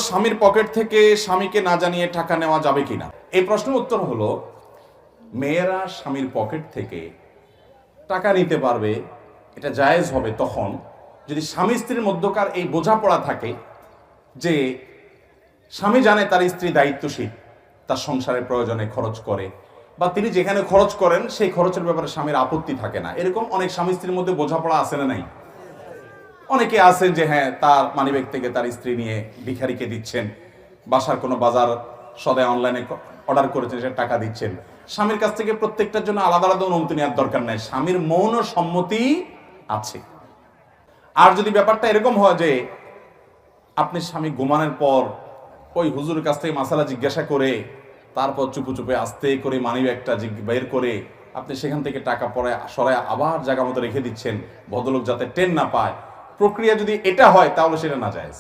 স্বামীর পকেট থেকে স্বামীকে না জানিয়ে টাকা নেওয়া যাবে কিনা। এই প্রশ্নের উত্তর হলো, মেয়েরা স্বামীর পকেট থেকে টাকা নিতে পারবে, এটা জায়েজ হবে তখন যদি স্বামী স্ত্রীর মধ্যকার এই বোঝাপড়া থাকে যে স্বামী জানে তার স্ত্রী দায়িত্বশীল, তার সংসারের প্রয়োজনে খরচ করে, বা তিনি যেখানে খরচ করেন সেই খরচের ব্যাপারে স্বামীর আপত্তি থাকে না। এরকম অনেক স্বামী স্ত্রীর মধ্যে বোঝাপড়া আছে না নাই? অনেকে আছেন যে হ্যাঁ, তার মানিব্যাগ থেকে তার স্ত্রী নিয়ে ভিখারিকে দিচ্ছেন, বাসার কোনো বাজার সদাই অনলাইনে অর্ডার করেছেন, সে টাকা দিচ্ছেন। স্বামীর কাছ থেকে প্রত্যেকটার জন্য আলাদা আলাদা অনুমতি নেওয়ার দরকার নাই, স্বামীর মৌন সম্মতি আছে। আর যদি ব্যাপারটা এরকম হয় যে আপনি স্বামী ঘুমানোর পর ওই হুজুরের কাছ থেকে মাসালা জিজ্ঞাসা করে তারপর চুপে চুপে আস্তে করে মানিব্যাগটা বের করে আপনি সেখান থেকে টাকা পরে সরায় আবার জায়গা মতো রেখে দিচ্ছেন, ভদ্রলোক যাতে টেন না পায়, প্রক্রিয়া যদি এটা হয় তাহলে সেটা না জায়েজ।